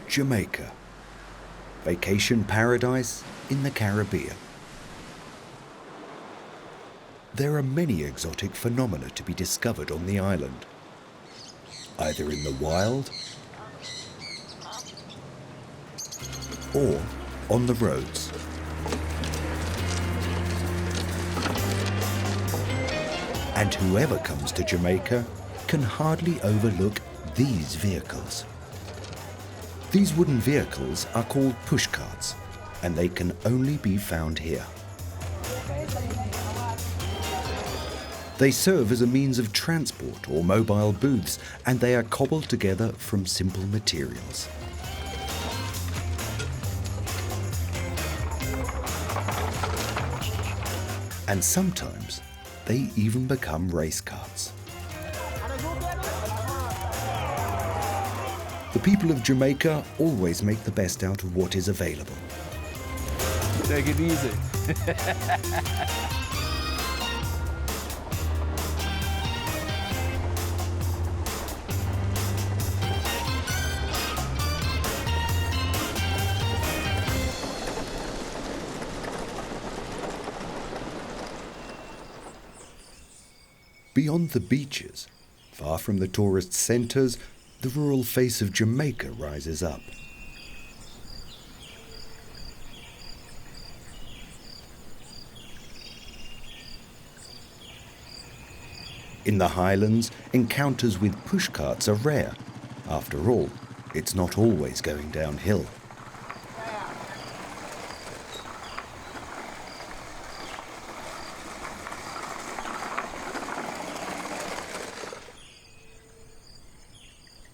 Jamaica, vacation paradise in the Caribbean. There are many exotic phenomena to be discovered on the island, either in the wild or on the roads. And whoever comes to Jamaica can hardly overlook these vehicles. These wooden vehicles are called pushcarts, and they can only be found here. They serve as a means of transport or mobile booths, and they are cobbled together from simple materials. And sometimes they even become race carts. The people of Jamaica always make the best out of what is available. Take it easy. Beyond the beaches, far from the tourist centres, the rural face of Jamaica rises up. In the highlands, encounters with pushcarts are rare. After all, it's not always going downhill.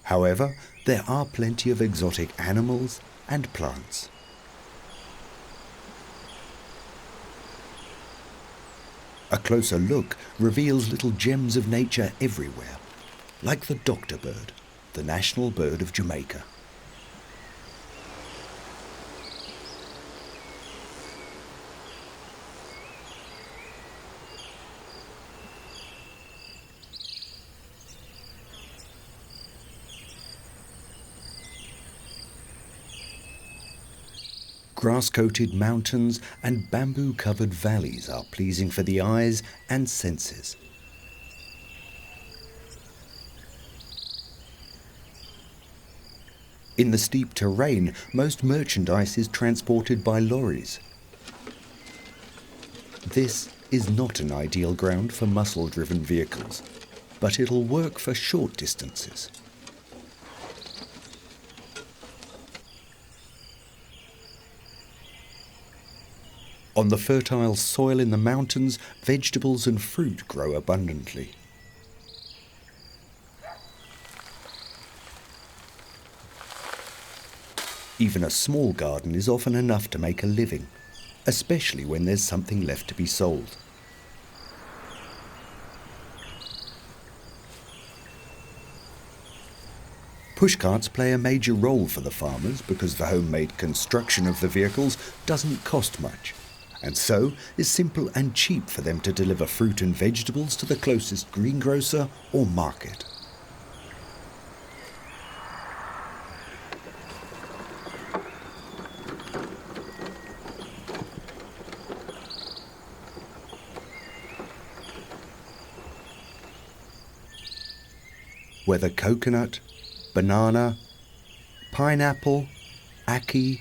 However, there are plenty of exotic animals and plants. A closer look reveals little gems of nature everywhere, like the doctor bird, the national bird of Jamaica. Grass-coated mountains and bamboo-covered valleys are pleasing for the eyes and senses. In the steep terrain, most merchandise is transported by lorries. This is not an ideal ground for muscle-driven vehicles, but it'll work for short distances. On the fertile soil in the mountains, vegetables and fruit grow abundantly. Even a small garden is often enough to make a living, especially when there's something left to be sold. Pushcarts play a major role for the farmers because the homemade construction of the vehicles doesn't cost much, and so is simple and cheap for them to deliver fruit and vegetables to the closest greengrocer or market. Whether coconut, banana, pineapple, ackee,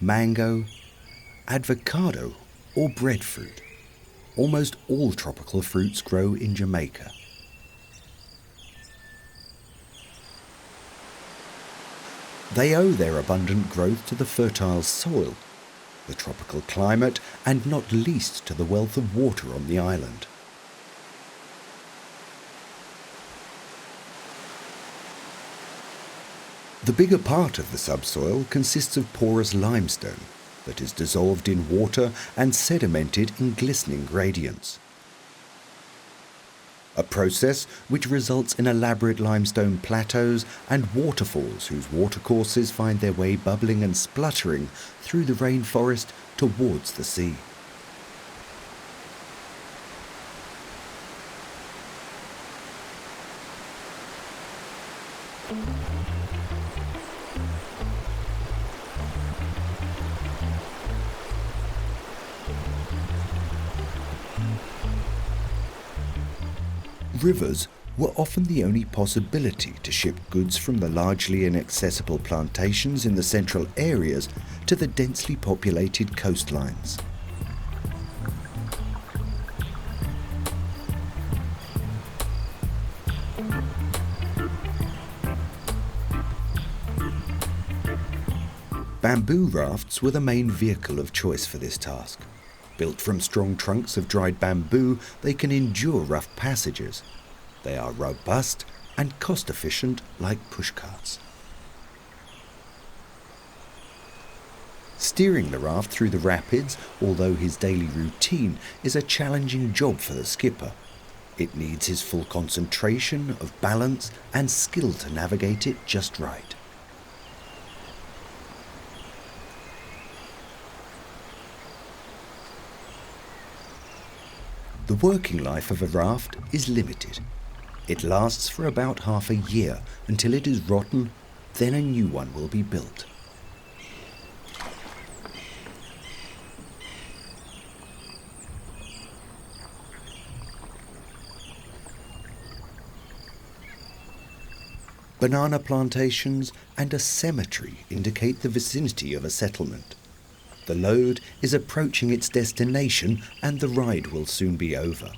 mango, avocado or breadfruit, almost all tropical fruits grow in Jamaica. They owe their abundant growth to the fertile soil, the tropical climate, and not least to the wealth of water on the island. The bigger part of the subsoil consists of porous limestone that is dissolved in water and sedimented in glistening gradients. A process which results in elaborate limestone plateaus and waterfalls whose watercourses find their way bubbling and spluttering through the rainforest towards the sea. Rivers were often the only possibility to ship goods from the largely inaccessible plantations in the central areas to the densely populated coastlines. Bamboo rafts were the main vehicle of choice for this task. Built from strong trunks of dried bamboo, they can endure rough passages. They are robust and cost-efficient like pushcarts. Steering the raft through the rapids, although his daily routine, is a challenging job for the skipper. It needs his full concentration of balance and skill to navigate it just right. The working life of a raft is limited. It lasts for about half a year until it is rotten, then a new one will be built. Banana plantations and a cemetery indicate the vicinity of a settlement. The load is approaching its destination and the ride will soon be over.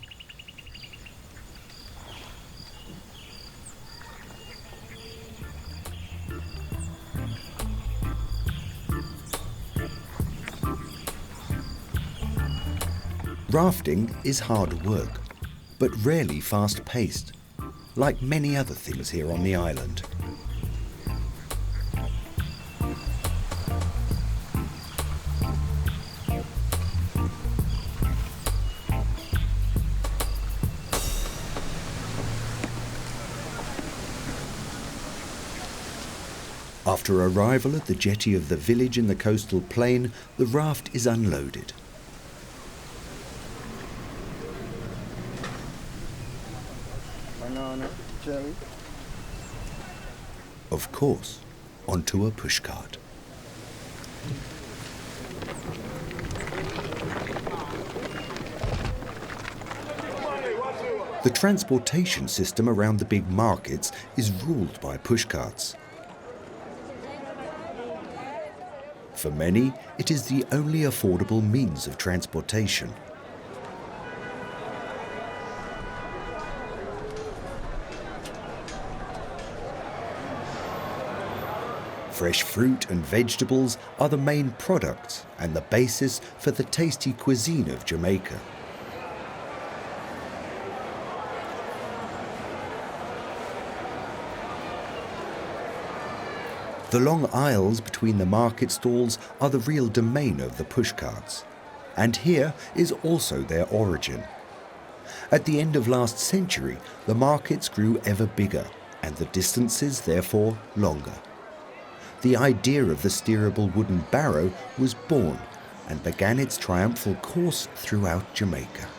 Rafting is hard work, but rarely fast-paced, like many other things here on the island. After arrival at the jetty of the village in the coastal plain, the raft is unloaded. Banana, cherry. Of course, onto a pushcart. The transportation system around the big markets is ruled by pushcarts. For many, it is the only affordable means of transportation. Fresh fruit and vegetables are the main products and the basis for the tasty cuisine of Jamaica. The long aisles between the market stalls are the real domain of the pushcarts, and here is also their origin. At the end of last century, the markets grew ever bigger, and the distances therefore longer. The idea of the steerable wooden barrow was born and began its triumphal course throughout Jamaica.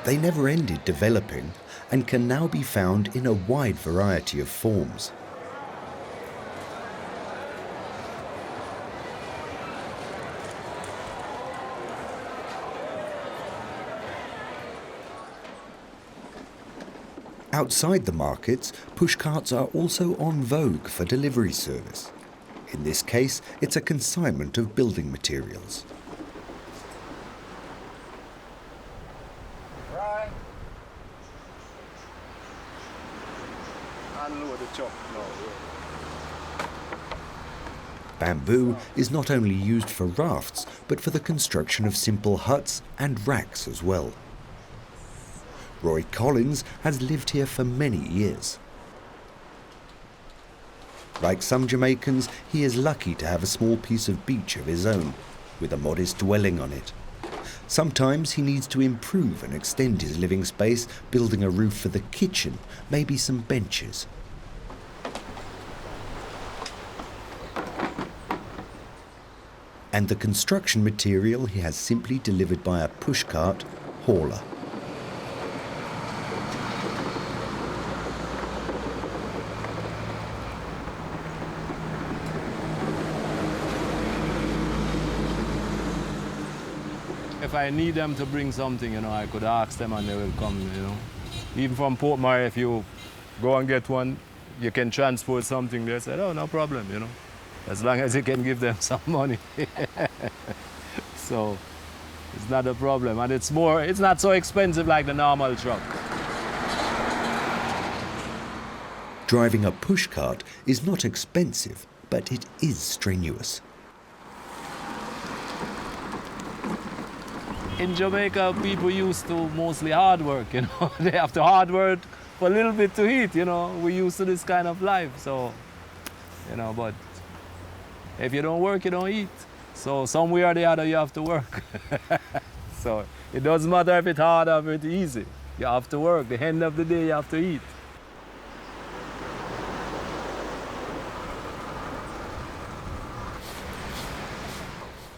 They never ended developing and can now be found in a wide variety of forms. Outside the markets, pushcarts are also en vogue for delivery service. In this case, it's a consignment of building materials. Bamboo is not only used for rafts, but for the construction of simple huts and racks as well. Roy Collins has lived here for many years. Like some Jamaicans, he is lucky to have a small piece of beach of his own, with a modest dwelling on it. Sometimes he needs to improve and extend his living space, building a roof for the kitchen, maybe some benches. And the construction material he has simply delivered by a pushcart hauler. if I need them to bring something, I could ask them and they will come, Even from Port Murray, if you go and get one, you can transport something. They said, oh, no problem, as long as you can give them some money. So it's not a problem. And it's not so expensive like the normal truck. Driving a pushcart is not expensive, but it is strenuous. In Jamaica, people used to mostly hard work, They have to hard work for a little bit to eat, We're used to this kind of life, so, but if you don't work, you don't eat. So somewhere or the other, you have to work. So it doesn't matter if it's hard or if it's easy. You have to work. The end of the day, you have to eat.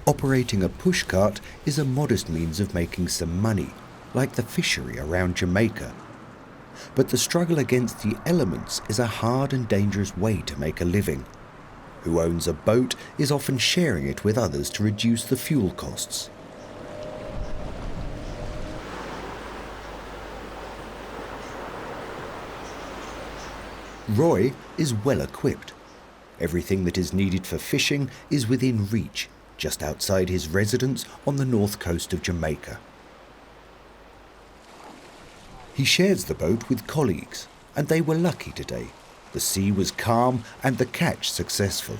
Operating a pushcart is a modest means of making some money, like the fishery around Jamaica. But the struggle against the elements is a hard and dangerous way to make a living. Who owns a boat is often sharing it with others to reduce the fuel costs. Roy is well equipped. Everything that is needed for fishing is within reach, just outside his residence on the north coast of Jamaica. He shares the boat with colleagues, and they were lucky today. The sea was calm and the catch successful.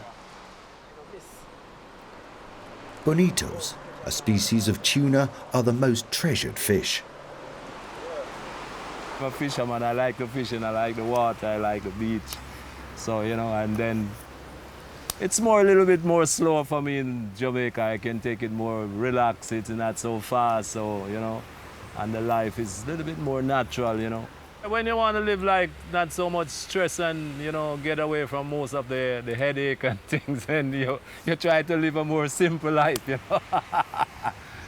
Bonitos, a species of tuna, are the most treasured fish. I'm a fisherman. I like the fishing, I like the water, I like the beach. So, and then it's a little bit more slower for me in Jamaica. I can take it more relaxed, it's not so fast, so, and the life is a little bit more natural, When you want to live like not so much stress and, get away from most of the headache and things, and you try to live a more simple life,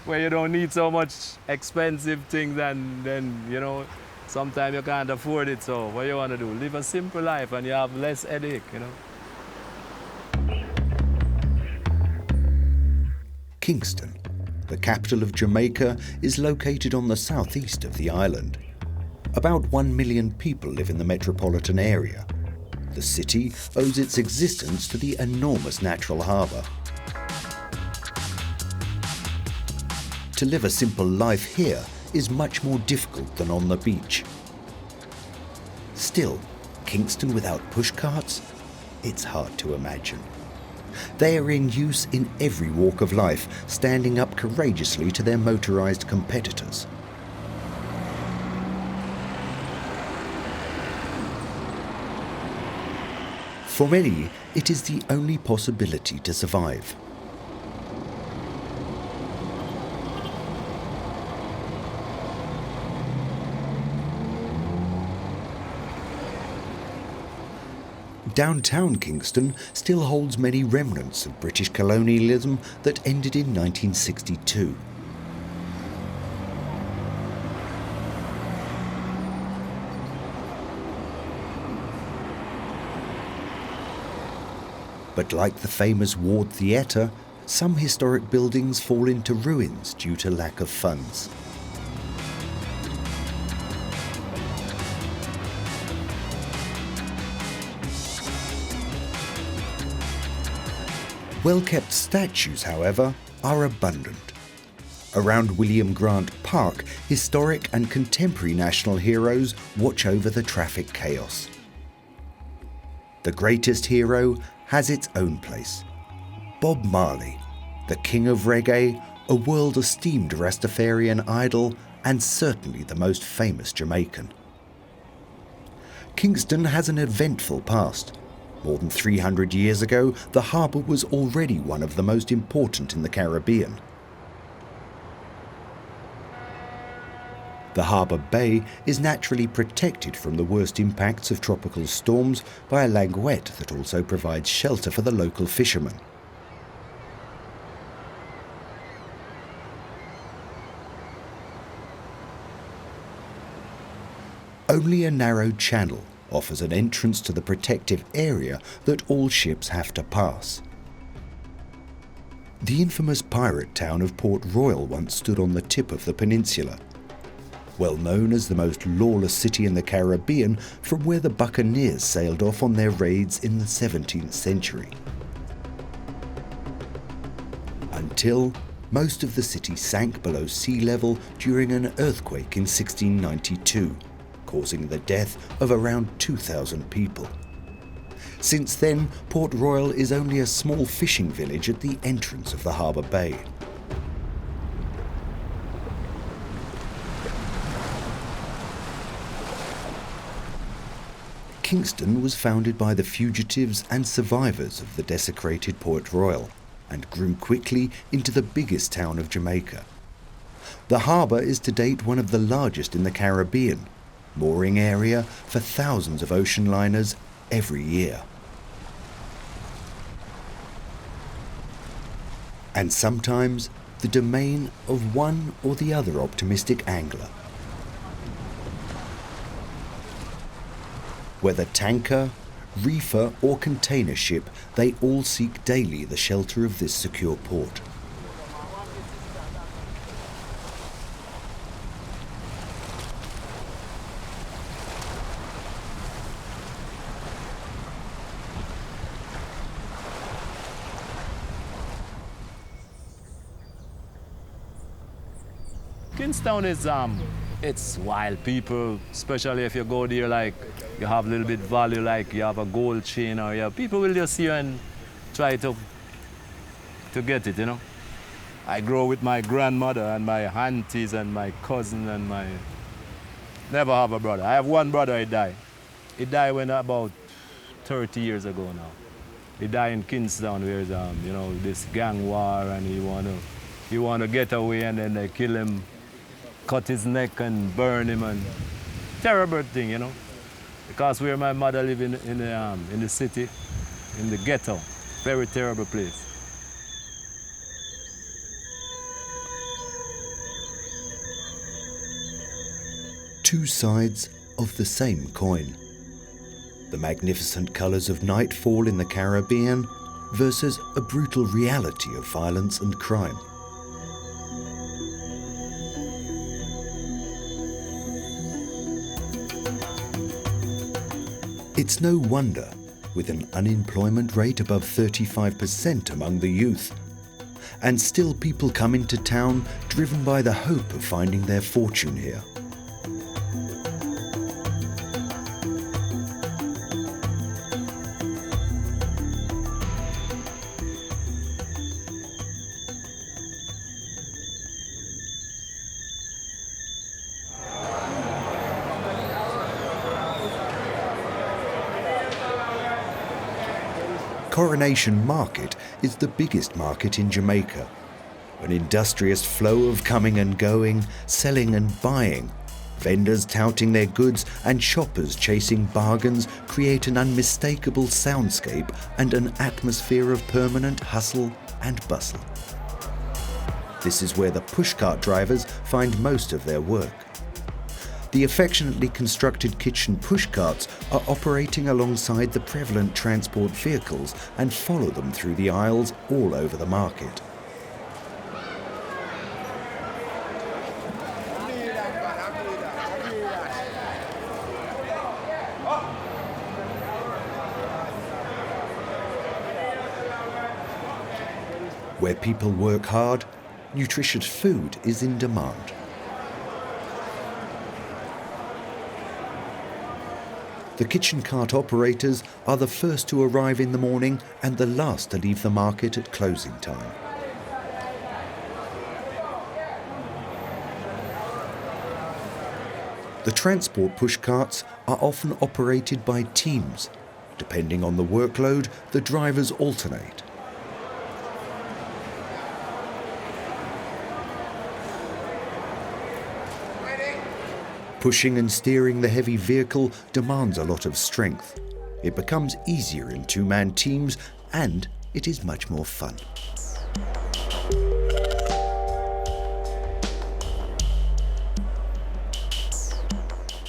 where you don't need so much expensive things and then, sometimes you can't afford it. So what you want to do? Live a simple life and you have less headache, Kingston, the capital of Jamaica, is located on the southeast of the island. About 1 million people live in the metropolitan area. The city owes its existence to the enormous natural harbour. To live a simple life here is much more difficult than on the beach. Still, Kingston without pushcarts? It's hard to imagine. They are in use in every walk of life, standing up courageously to their motorised competitors. For many, it is the only possibility to survive. Downtown Kingston still holds many remnants of British colonialism that ended in 1962. But like the famous Ward Theatre, some historic buildings fall into ruins due to lack of funds. Well-kept statues, however, are abundant. Around William Grant Park, historic and contemporary national heroes watch over the traffic chaos. The greatest hero has its own place. Bob Marley, the king of reggae, a world-esteemed Rastafarian idol, and certainly the most famous Jamaican. Kingston has an eventful past. More than 300 years ago, the harbour was already one of the most important in the Caribbean. The harbour bay is naturally protected from the worst impacts of tropical storms by a languette that also provides shelter for the local fishermen. Only a narrow channel offers an entrance to the protective area that all ships have to pass. The infamous pirate town of Port Royal once stood on the tip of the peninsula. Well known as the most lawless city in the Caribbean, from where the buccaneers sailed off on their raids in the 17th century. Until most of the city sank below sea level during an earthquake in 1692, causing the death of around 2,000 people. Since then, Port Royal is only a small fishing village at the entrance of the harbour bay. Kingston was founded by the fugitives and survivors of the desecrated Port Royal and grew quickly into the biggest town of Jamaica. The harbour is to date one of the largest in the Caribbean, mooring area for thousands of ocean liners every year. And sometimes the domain of one or the other optimistic angler. Whether tanker, reefer or container ship, they all seek daily the shelter of this secure port. Kingston is it's wild people, especially if you go there, like you have a little bit value, like you have a gold chain, or people will just see you and try to get it, you know. I grow with my grandmother and my aunties and my cousin and my... Never have a brother. I have one brother, he died. He died when about 30 years ago now. He died in Kingston where you know, this gang war, and he want to get away, and then they kill him, cut his neck and burn him, and terrible thing, you know. Because where my mother lived in the city, in the ghetto, very terrible place. Two sides of the same coin. The magnificent colours of nightfall in the Caribbean versus a brutal reality of violence and crime. It's no wonder, with an unemployment rate above 35% among the youth, and still people come into town driven by the hope of finding their fortune here. Coronation Market is the biggest market in Jamaica. An industrious flow of coming and going, selling and buying. Vendors touting their goods and shoppers chasing bargains create an unmistakable soundscape and an atmosphere of permanent hustle and bustle. This is where the pushcart drivers find most of their work. The affectionately constructed kitchen pushcarts are operating alongside the prevalent transport vehicles and follow them through the aisles all over the market. Where people work hard, nutritious food is in demand. The kitchen cart operators are the first to arrive in the morning and the last to leave the market at closing time. The transport pushcarts are often operated by teams. Depending on the workload, the drivers alternate. Pushing and steering the heavy vehicle demands a lot of strength. It becomes easier in two-man teams, and it is much more fun.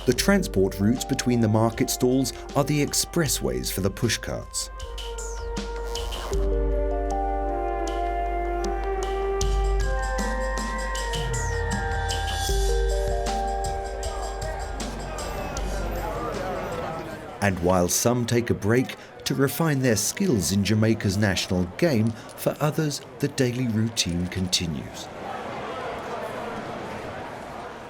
The transport routes between the market stalls are the expressways for the pushcarts. And while some take a break to refine their skills in Jamaica's national game, for others the daily routine continues.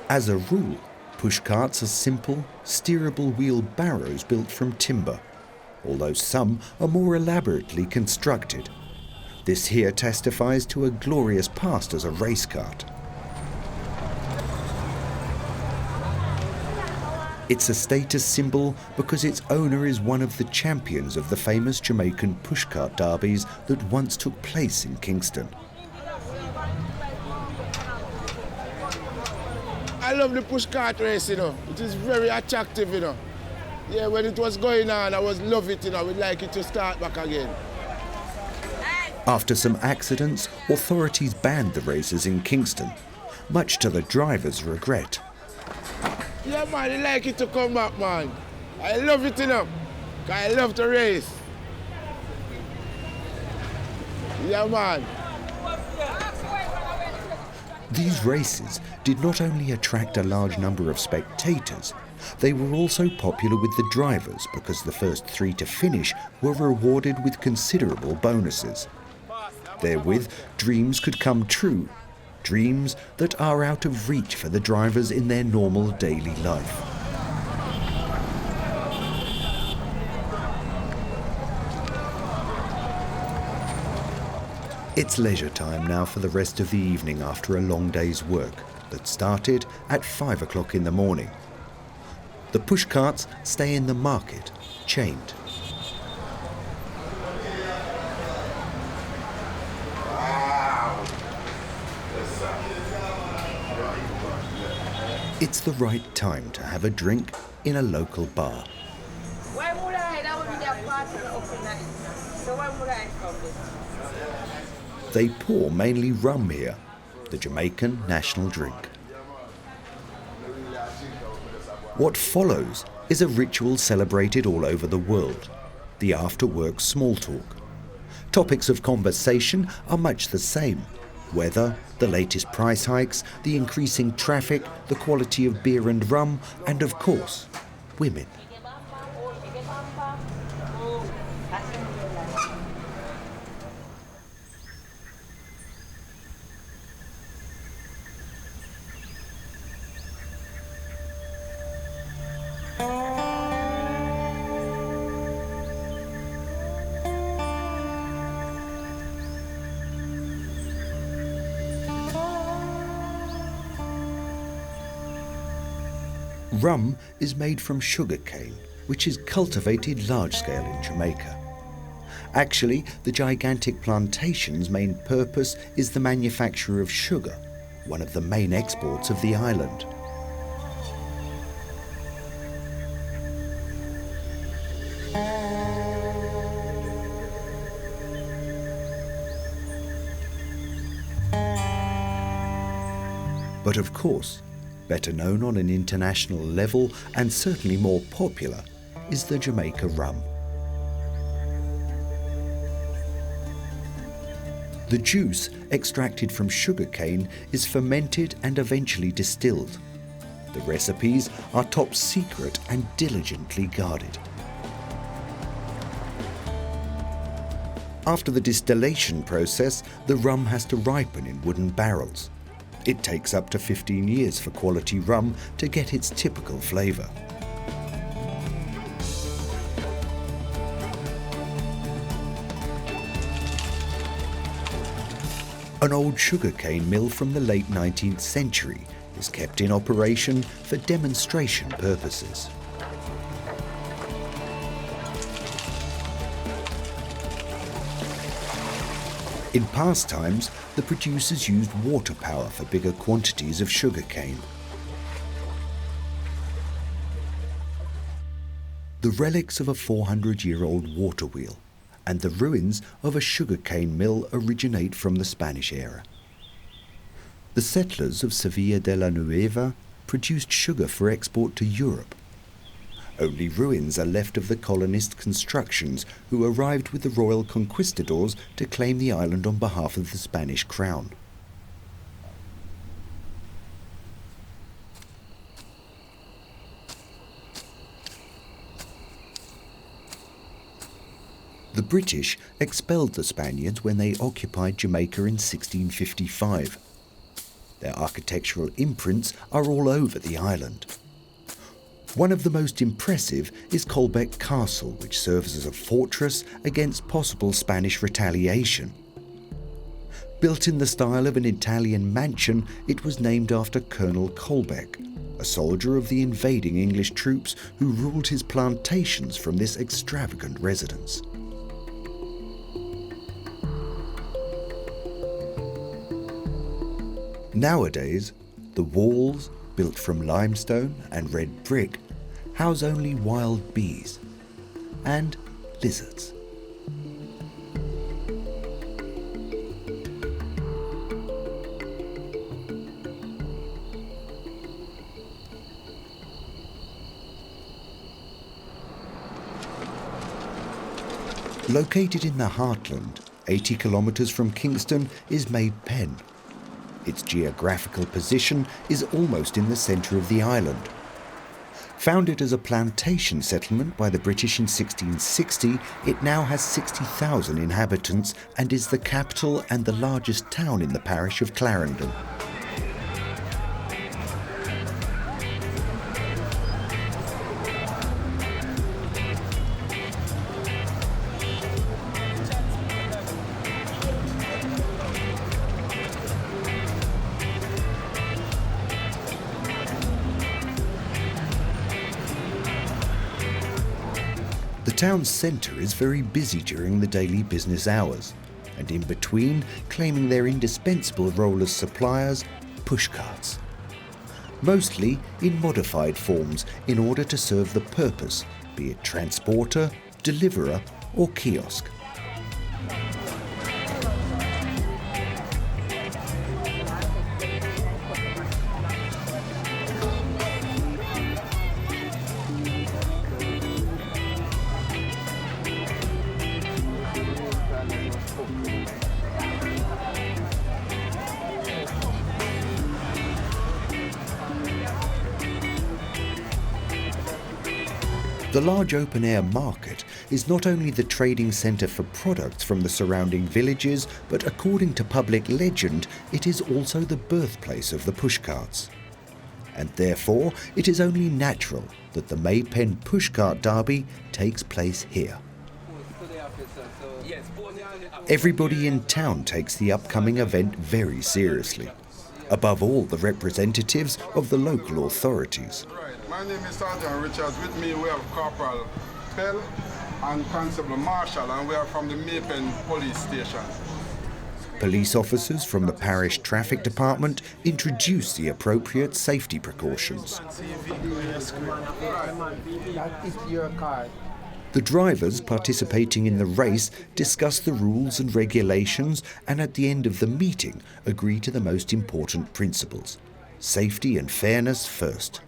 As a rule, pushcarts are simple, steerable wheel barrows built from timber, although some are more elaborately constructed. This here testifies to a glorious past as a race cart. It's a status symbol because its owner is one of the champions of the famous Jamaican pushcart derbies that once took place in Kingston. I love the pushcart race, It is very attractive, Yeah, when it was going on, I was love it, We'd like it to start back again. After some accidents, authorities banned the races in Kingston, much to the drivers' regret. Yeah, man, I like it to come back, man. I love it, 'Cause I love to race. Yeah, man. These races did not only attract a large number of spectators, they were also popular with the drivers because the first 3 to finish were rewarded with considerable bonuses. Therewith, dreams could come true, dreams that are out of reach for the drivers in their normal daily life. It's leisure time now for the rest of the evening after a long day's work that started at 5 o'clock in the morning. The pushcarts stay in the market, chained. It's the right time to have a drink in a local bar. They pour mainly rum here, the Jamaican national drink. What follows is a ritual celebrated all over the world, the after-work small talk. Topics of conversation are much the same. Weather, the latest price hikes, the increasing traffic, the quality of beer and rum, and of course, women. Rum is made from sugar cane, which is cultivated large-scale in Jamaica. Actually, the gigantic plantation's main purpose is the manufacture of sugar, one of the main exports of the island. But of course, better known on an international level and certainly more popular, is the Jamaica rum. The juice, extracted from sugarcane, is fermented and eventually distilled. The recipes are top secret and diligently guarded. After the distillation process, the rum has to ripen in wooden barrels. It takes up to 15 years for quality rum to get its typical flavour. An old sugarcane mill from the late 19th century is kept in operation for demonstration purposes. In past times, the producers used water power for bigger quantities of sugarcane. The relics of a 400-year-old water wheel and the ruins of a sugarcane mill originate from the Spanish era. The settlers of Sevilla de la Nueva produced sugar for export to Europe. Only ruins are left of the colonist constructions who arrived with the royal conquistadors to claim the island on behalf of the Spanish crown. The British expelled the Spaniards when they occupied Jamaica in 1655. Their architectural imprints are all over the island. One of the most impressive is Colbeck Castle, which serves as a fortress against possible Spanish retaliation. Built in the style of an Italian mansion, it was named after Colonel Colbeck, a soldier of the invading English troops who ruled his plantations from this extravagant residence. Nowadays, the walls, built from limestone and red brick, house only wild bees and lizards. Located in the heartland, 80 kilometres from Kingston, is May Pen. Its geographical position is almost in the centre of the island. Founded as a plantation settlement by the British in 1660, it now has 60,000 inhabitants and is the capital and the largest town in the parish of Clarendon. The town's centre is very busy during the daily business hours, and in between, claiming their indispensable role as suppliers, pushcarts. Mostly in modified forms in order to serve the purpose, be it transporter, deliverer or kiosk. The large open-air market is not only the trading centre for products from the surrounding villages, but according to public legend, it is also the birthplace of the pushcarts. And therefore, it is only natural that the May Pen Pushcart Derby takes place here. Everybody in town takes the upcoming event very seriously. Above all, the representatives of the local authorities. My name is Sergeant Richards. With me we have Corporal Pell and Constable Marshall, and we are from the May Pen Police Station. Police officers from the parish traffic department introduce the appropriate safety precautions. The drivers participating in the race discuss the rules and regulations, and at the end of the meeting agree to the most important principles. Safety and fairness first.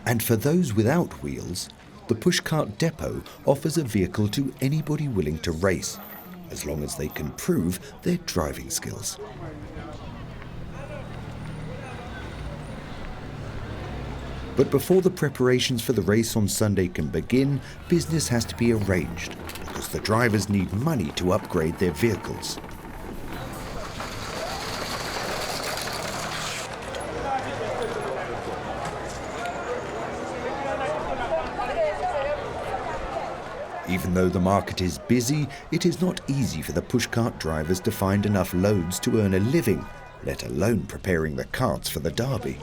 And for those without wheels, the Pushcart depot offers a vehicle to anybody willing to race, as long as they can prove their driving skills. But before the preparations for the race on Sunday can begin, business has to be arranged, because the drivers need money to upgrade their vehicles. Even though the market is busy, it is not easy for the pushcart drivers to find enough loads to earn a living, let alone preparing the carts for the derby.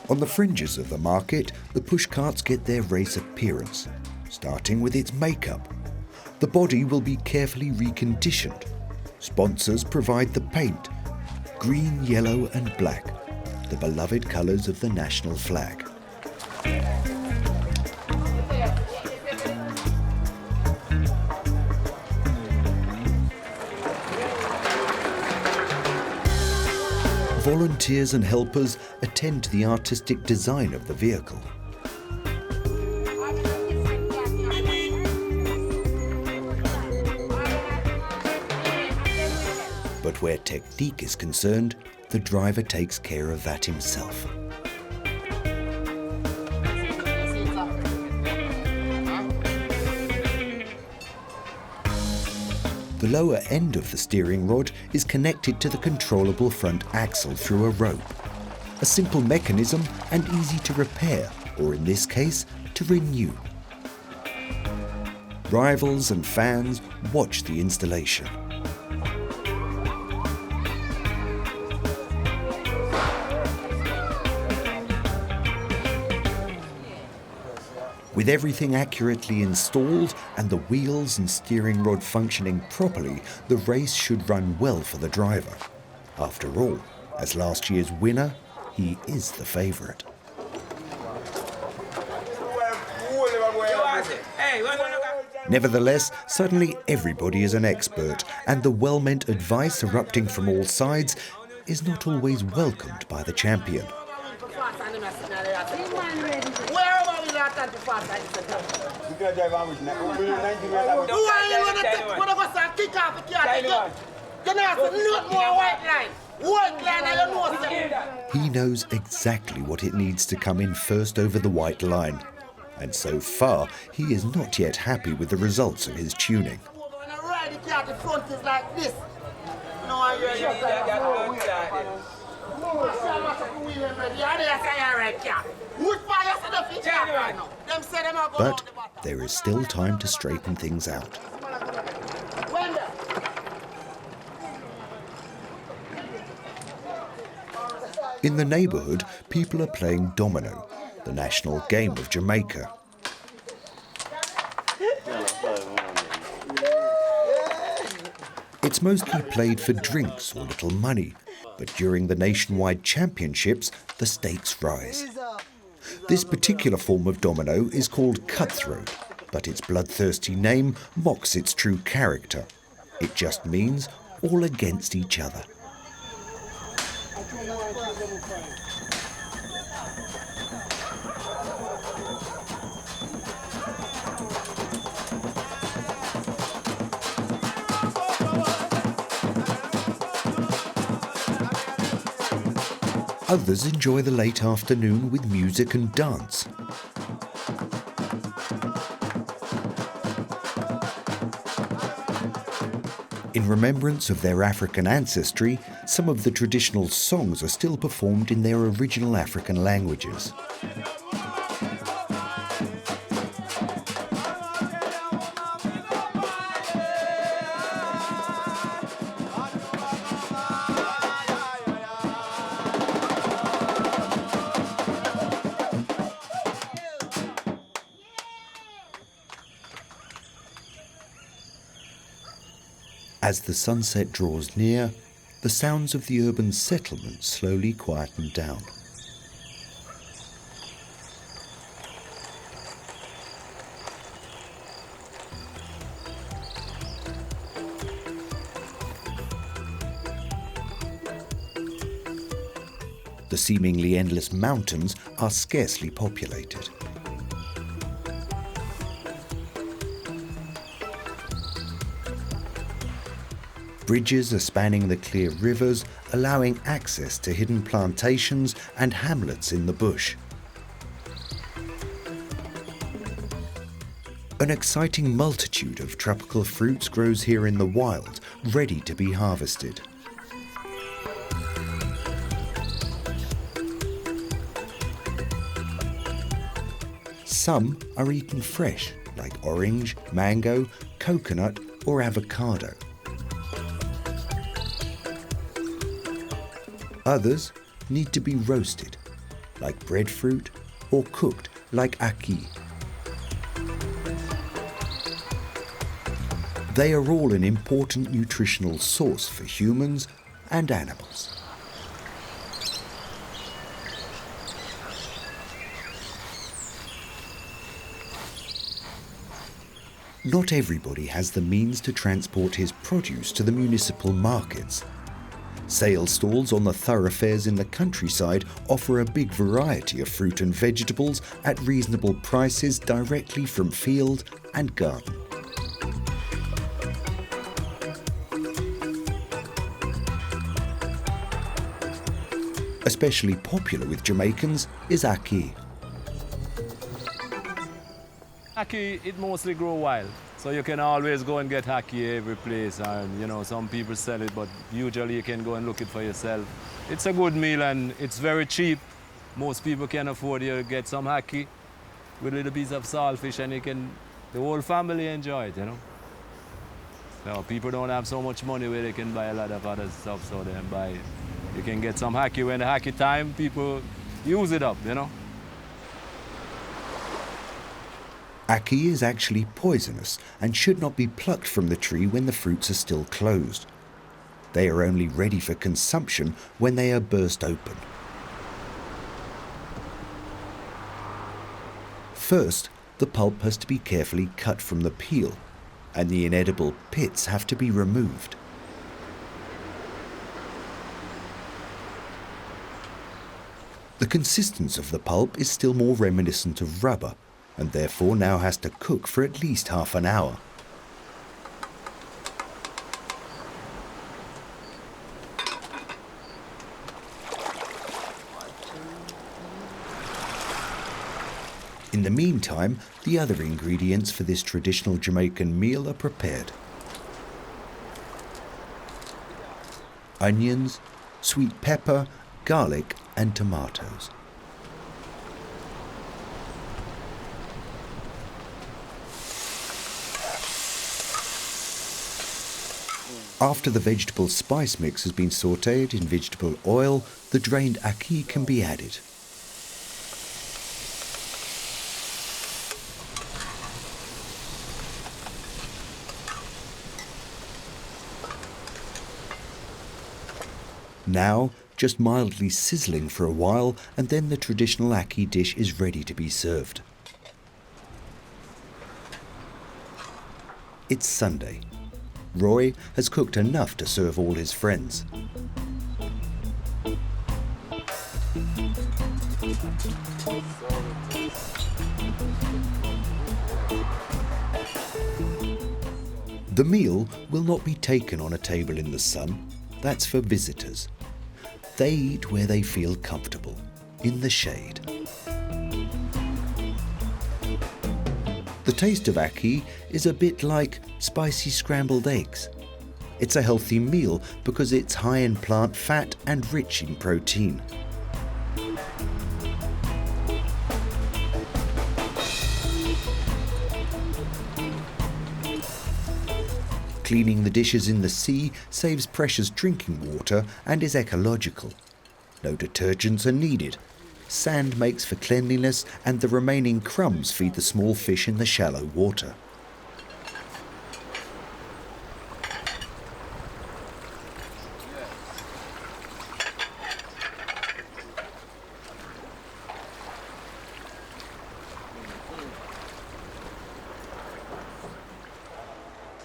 On the fringes of the market, the pushcarts get their race appearance, starting with its makeup. The body will be carefully reconditioned. Sponsors provide the paint, green, yellow and black, the beloved colours of the national flag. Volunteers and helpers attend to the artistic design of the vehicle. But where technique is concerned, the driver takes care of that himself. The lower end of the steering rod is connected to the controllable front axle through a rope. A simple mechanism and easy to repair, or in this case, to renew. Rivals and fans watch the installation. With everything accurately installed and the wheels and steering rod functioning properly, the race should run well for the driver. After all, as last year's winner, he is the favourite. Nevertheless, suddenly everybody is an expert, and the well-meant advice erupting from all sides is not always welcomed by the champion. He knows exactly what it needs to come in first over the white line. And so far, he is not yet happy with the results of his tuning. But there is still time to straighten things out. In the neighbourhood, people are playing domino, the national game of Jamaica. It's mostly played for drinks or little money, but during the nationwide championships, the stakes rise. This particular form of domino is called cutthroat, but its bloodthirsty name mocks its true character. It just means all against each other. Others enjoy the late afternoon with music and dance. In remembrance of their African ancestry, some of the traditional songs are still performed in their original African languages. As the sunset draws near, the sounds of the urban settlement slowly quieten down. The seemingly endless mountains are scarcely populated. Bridges are spanning the clear rivers, allowing access to hidden plantations and hamlets in the bush. An exciting multitude of tropical fruits grows here in the wild, ready to be harvested. Some are eaten fresh, like orange, mango, coconut, or avocado. Others need to be roasted, like breadfruit, or cooked, like ackee. They are all an important nutritional source for humans and animals. Not everybody has the means to transport his produce to the municipal markets. Sales stalls on the thoroughfares in the countryside offer a big variety of fruit and vegetables at reasonable prices directly from field and garden. Especially popular with Jamaicans is ackee. Ackee, it mostly grow wild. So you can always go and get ackee every place, and you know, some people sell it, but usually you can go and look it for yourself. It's a good meal and it's very cheap. Most people can afford to get some ackee with a little piece of saltfish, and the whole family enjoy it, you know. So people don't have so much money where they can buy a lot of other stuff, so they can buy it. You can get some ackee when the ackee time, people use it up, you know. Ackee is actually poisonous and should not be plucked from the tree when the fruits are still closed. They are only ready for consumption when they are burst open. First, the pulp has to be carefully cut from the peel, and the inedible pits have to be removed. The consistence of the pulp is still more reminiscent of rubber, and therefore now has to cook for at least half an hour. In the meantime, the other ingredients for this traditional Jamaican meal are prepared. Onions, sweet pepper, garlic and tomatoes. After the vegetable spice mix has been sautéed in vegetable oil, the drained ackee can be added. Now, just mildly sizzling for a while, and then the traditional ackee dish is ready to be served. It's Sunday. Roy has cooked enough to serve all his friends. The meal will not be taken on a table in the sun. That's for visitors. They eat where they feel comfortable, in the shade. The taste of ackee is a bit like spicy scrambled eggs. It's a healthy meal because it's high in plant fat and rich in protein. Cleaning the dishes in the sea saves precious drinking water and is ecological. No detergents are needed. Sand makes for cleanliness, and the remaining crumbs feed the small fish in the shallow water.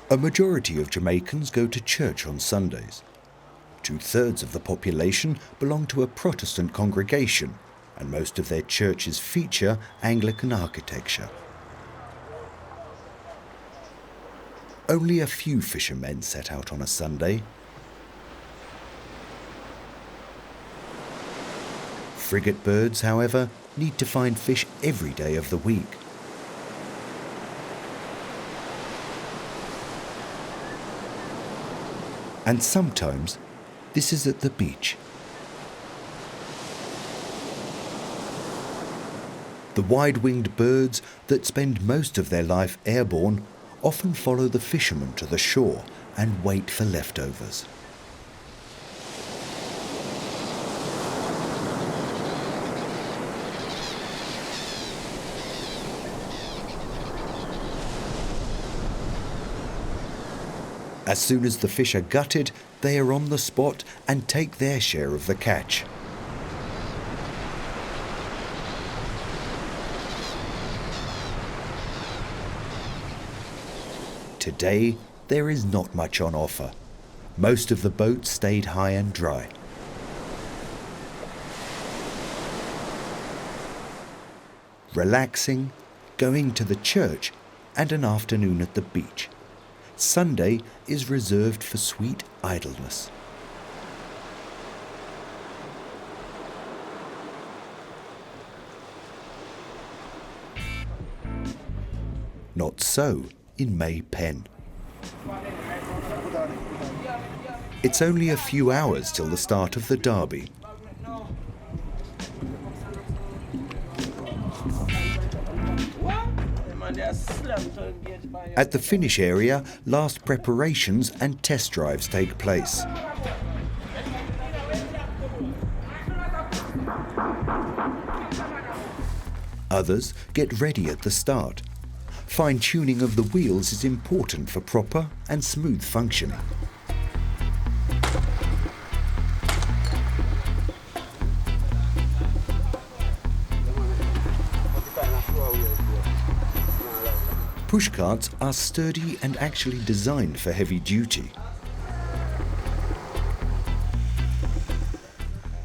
A majority of Jamaicans go to church on Sundays. 2/3 of the population belong to a Protestant congregation, and most of their churches feature Anglican architecture. Only a few fishermen set out on a Sunday. Frigate birds, however, need to find fish every day of the week. And sometimes this is at the beach. The wide-winged birds that spend most of their life airborne often follow the fishermen to the shore and wait for leftovers. As soon as the fish are gutted, they are on the spot and take their share of the catch. Today, there is not much on offer. Most of the boats stayed high and dry. Relaxing, going to the church, and an afternoon at the beach. Sunday is reserved for sweet idleness. Not so in May Pen. It's only a few hours till the start of the derby. At the finish area, last preparations and test drives take place. Others get ready at the start. Fine-tuning of the wheels is important for proper and smooth functioning. Pushcarts are sturdy and actually designed for heavy duty.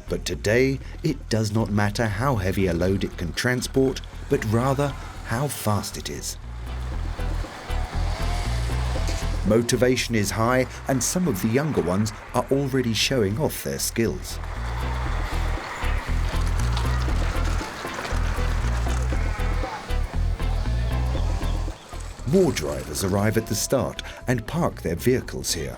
But today, it does not matter how heavy a load it can transport, but rather how fast it is. Motivation is high, and some of the younger ones are already showing off their skills. More drivers arrive at the start and park their vehicles here.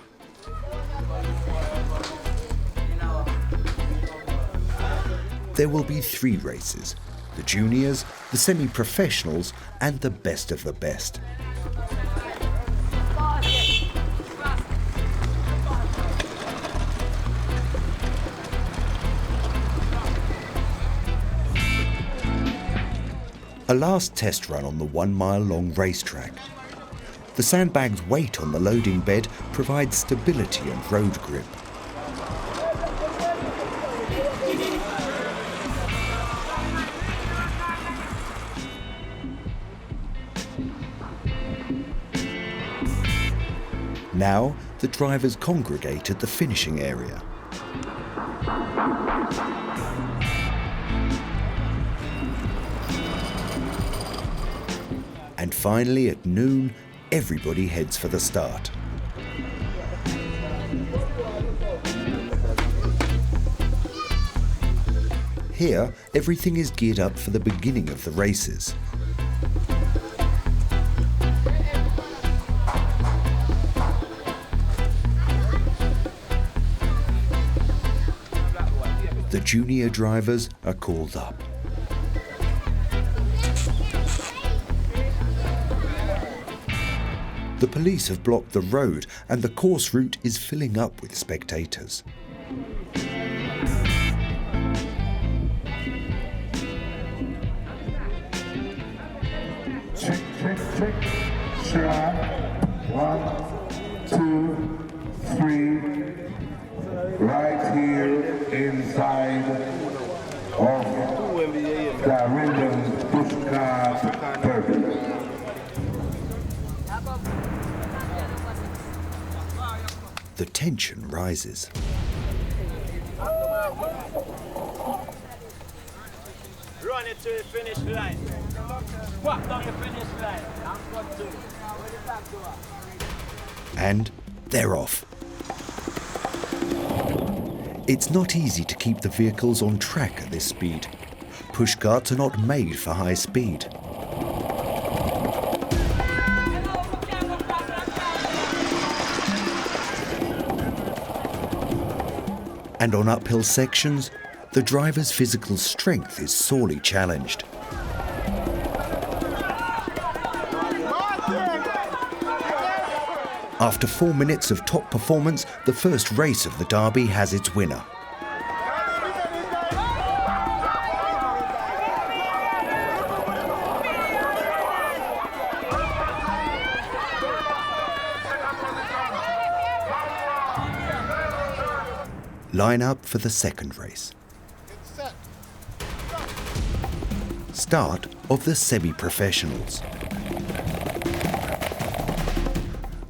There will be 3 races: the juniors, the semi-professionals, and the best of the best. A last test run on the 1-mile-long racetrack. The sandbag's weight on the loading bed provides stability and road grip. Now, the drivers congregate at the finishing area. And finally, at noon, everybody heads for the start. Here, everything is geared up for the beginning of the races. The junior drivers are called up. The police have blocked the road and the course route is filling up with spectators. Check, check, check. Start. 1, 2, 3. Right here inside of the random Pushcart derby. The tension rises. Run it to the finish line. Walk down the finish line. And they're off. It's not easy to keep the vehicles on track at this speed. Pushcarts are not made for high speed. And on uphill sections, the driver's physical strength is sorely challenged. After 4 minutes of top performance, the first race of the derby has its winner. Line up for the second race. Start of the semi-professionals.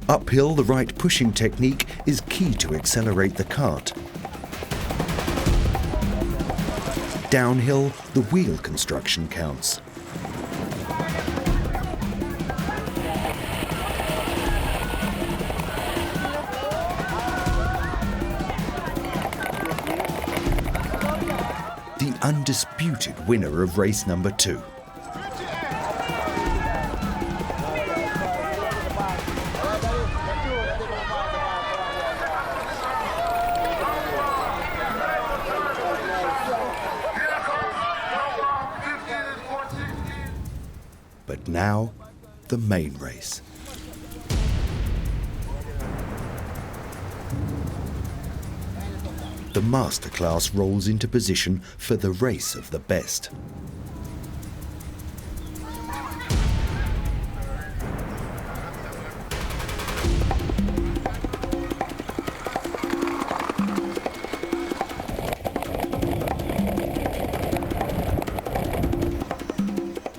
Uphill, the right pushing technique is key to accelerate the cart. Downhill, the wheel construction counts. The undisputed winner of race number 2. But now, the main race. The masterclass rolls into position for the race of the best.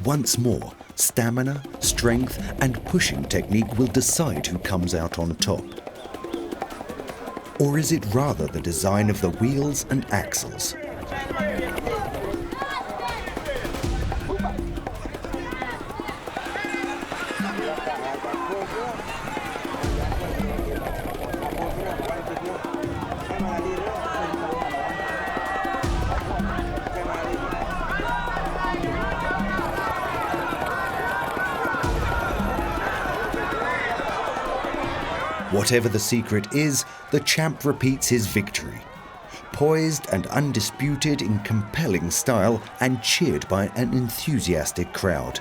Once more, stamina, strength, and pushing technique will decide who comes out on top. Or is it rather the design of the wheels and axles? Whatever the secret is, the champ repeats his victory. Poised and undisputed in compelling style and cheered by an enthusiastic crowd.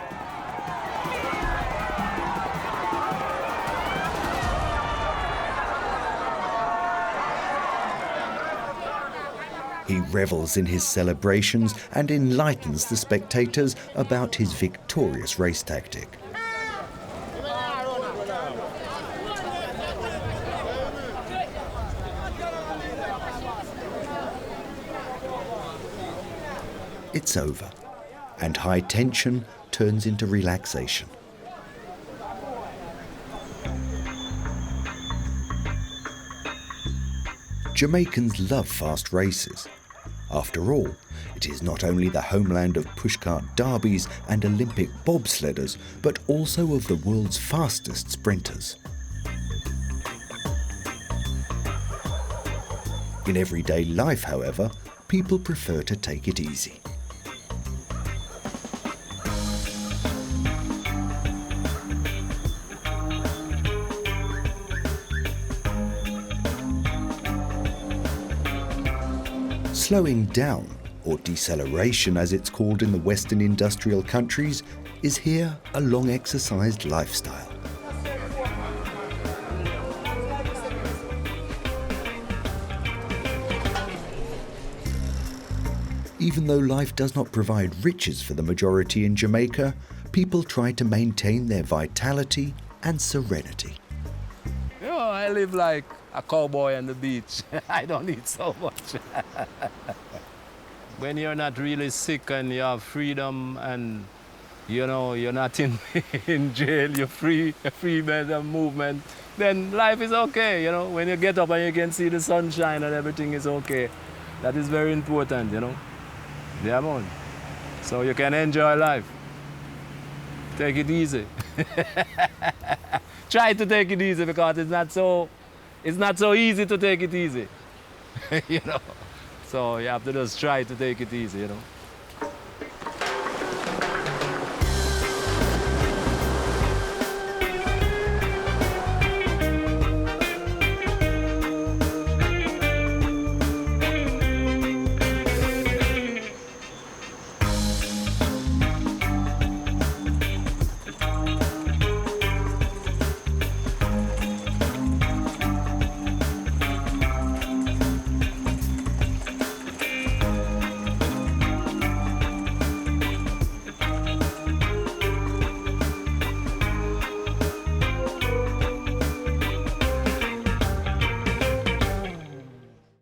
He revels in his celebrations and enlightens the spectators about his victorious race tactic. It's over, and high tension turns into relaxation. Jamaicans love fast races. After all, it is not only the homeland of pushcart derbies and Olympic bobsledders, but also of the world's fastest sprinters. In everyday life, however, people prefer to take it easy. Slowing down, or deceleration as it's called in the Western industrial countries, is here a long exercised lifestyle. Even though life does not provide riches for the majority in Jamaica, people try to maintain their vitality and serenity. You know, I live like a cowboy on the beach. I don't need so much. When you're not really sick and you have freedom and you know you're not in jail, you're free of movement, then life is okay. You know, when you get up and you can see the sunshine and everything is okay, that is very important. You know, yeah, man. So you can enjoy life. Take it easy. Try to take it easy because it's not so easy to take it easy. You know, so you have to just try to take it easy. You know.